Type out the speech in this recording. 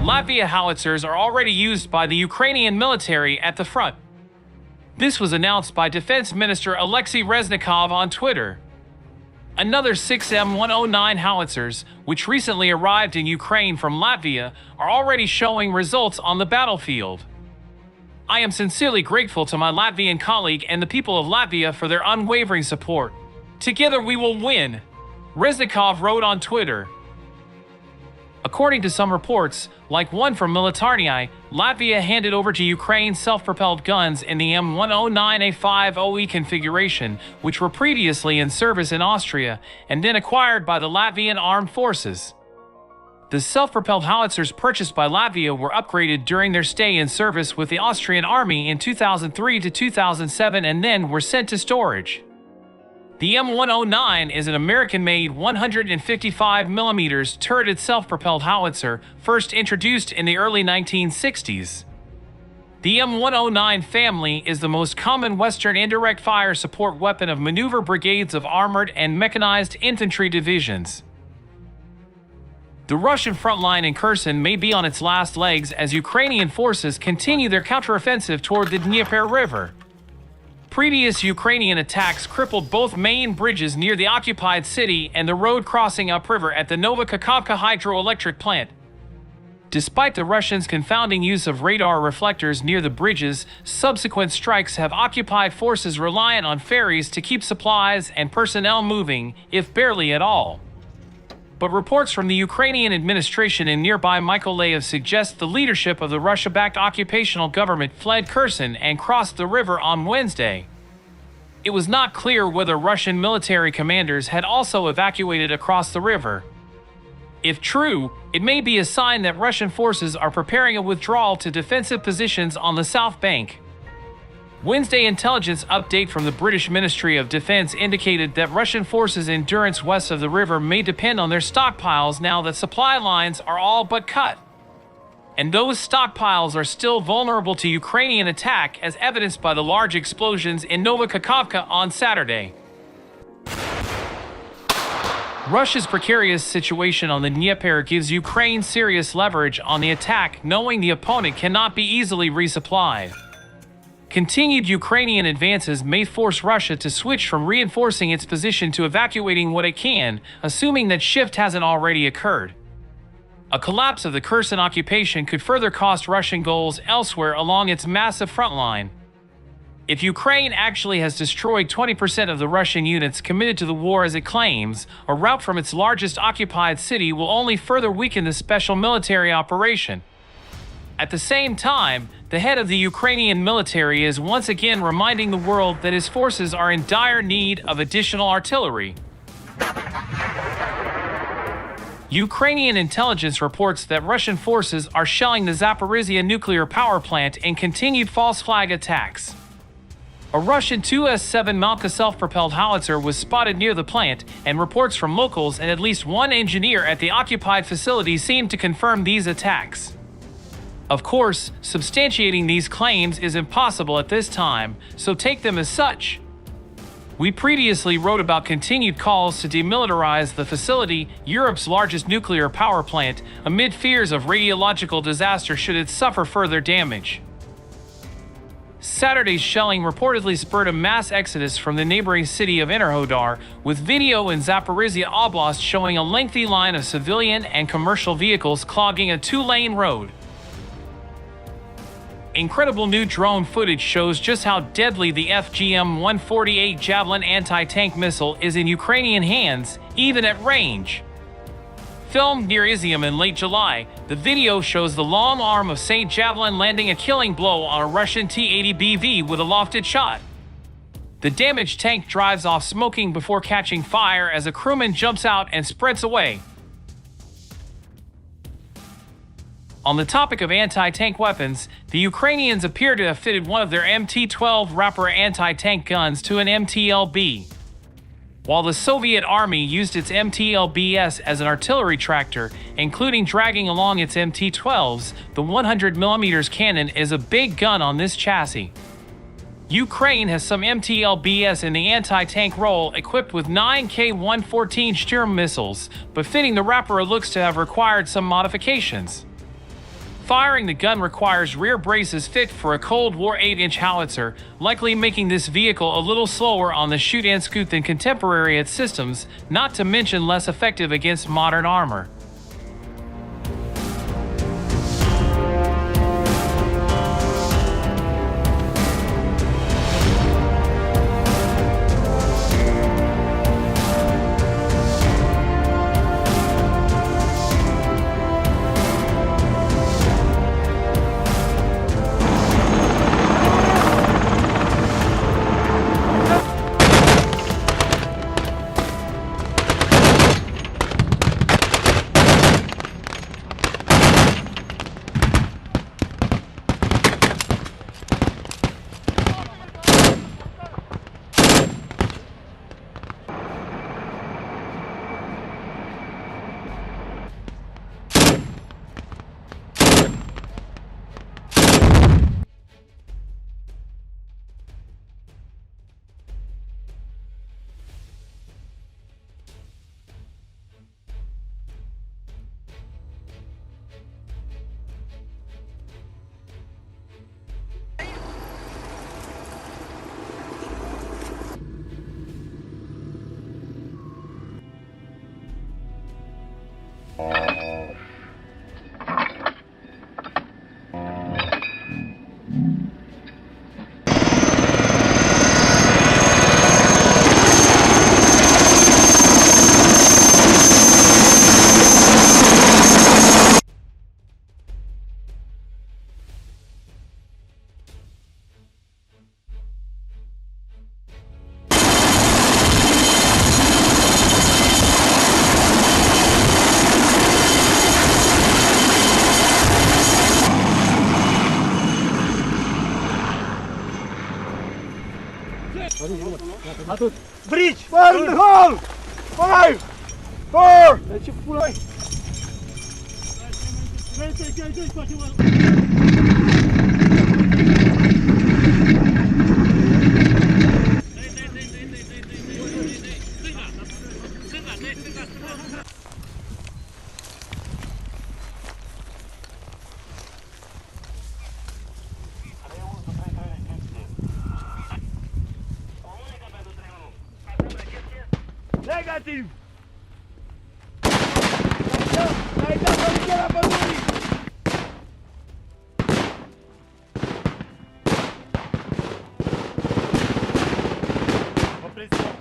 Latvia howitzers are already used by the Ukrainian military at the front. This was announced by Defense Minister Alexei Reznikov on Twitter. Another 6 M109 howitzers, which recently arrived in Ukraine from Latvia, are already showing results on the battlefield. I am sincerely grateful to my Latvian colleague and the people of Latvia for their unwavering support. Together we will win, Reznikov wrote on Twitter. According to some reports, like one from Militarnyi, Latvia handed over to Ukraine self-propelled guns in the M109A5OE configuration, which were previously in service in Austria and then acquired by the Latvian Armed Forces. The self-propelled howitzers purchased by Latvia were upgraded during their stay in service with the Austrian Army in 2003 to 2007 and then were sent to storage. The M109 is an American-made 155mm turreted self-propelled howitzer, first introduced in the early 1960s. The M109 family is the most common Western indirect fire support weapon of maneuver brigades of armored and mechanized infantry divisions. The Russian front line in Kherson may be on its last legs as Ukrainian forces continue their counteroffensive toward the Dnieper River. Previous Ukrainian attacks crippled both main bridges near the occupied city and the road crossing upriver at the Novokakhovka hydroelectric plant. Despite the Russians' confounding use of radar reflectors near the bridges, subsequent strikes have occupied forces reliant on ferries to keep supplies and personnel moving, if barely at all. But reports from the Ukrainian administration in nearby Mykolaiv suggest the leadership of the Russia-backed occupational government fled Kherson and crossed the river on Wednesday. It was not clear whether Russian military commanders had also evacuated across the river. If true, it may be a sign that Russian forces are preparing a withdrawal to defensive positions on the south bank. Wednesday intelligence update from the British Ministry of Defense indicated that Russian forces' endurance west of the river may depend on their stockpiles now that supply lines are all but cut. And those stockpiles are still vulnerable to Ukrainian attack, as evidenced by the large explosions in Novokakhovka on Saturday. Russia's precarious situation on the Dnieper gives Ukraine serious leverage on the attack, knowing the opponent cannot be easily resupplied. Continued Ukrainian advances may force Russia to switch from reinforcing its position to evacuating what it can, assuming that shift hasn't already occurred. A collapse of the Kherson occupation could further cost Russian goals elsewhere along its massive front line. If Ukraine actually has destroyed 20% of the Russian units committed to the war as it claims, a rout from its largest occupied city will only further weaken the special military operation. At the same time, the head of the Ukrainian military is once again reminding the world that his forces are in dire need of additional artillery. Ukrainian intelligence reports that Russian forces are shelling the Zaporizhzhia nuclear power plant in continued false flag attacks. A Russian 2S-7 Malka self-propelled howitzer was spotted near the plant, and reports from locals and at least one engineer at the occupied facility seem to confirm these attacks. Of course, substantiating these claims is impossible at this time, so take them as such. We previously wrote about continued calls to demilitarize the facility, Europe's largest nuclear power plant, amid fears of radiological disaster should it suffer further damage. Saturday's shelling reportedly spurred a mass exodus from the neighboring city of Enerhodar, with video in Zaporizhzhia Oblast showing a lengthy line of civilian and commercial vehicles clogging a two-lane road. Incredible new drone footage shows just how deadly the FGM-148 Javelin anti-tank missile is in Ukrainian hands, even at range. Filmed near Izium in late July, the video shows the long arm of St. Javelin landing a killing blow on a Russian T-80BV with a lofted shot. The damaged tank drives off smoking before catching fire as a crewman jumps out and sprints away. On the topic of anti-tank weapons, the Ukrainians appear to have fitted one of their MT-12 Raptor anti-tank guns to an MTLB. While the Soviet Army used its MTLBs as an artillery tractor, including dragging along its MT-12s, the 100mm cannon is a big gun on this chassis. Ukraine has some MTLBS in the anti-tank role equipped with 9 K-114 Sturm missiles, but fitting the Raptor looks to have required some modifications. Firing the gun requires rear braces fit for a Cold War 8-inch howitzer, likely making this vehicle a little slower on the shoot and scoot than contemporary its systems, not to mention less effective against modern armor. Bridge! Fire in the hole! 5! 4! Deci pula. Negativ! Ai dat la pădurii! Opriți-vă!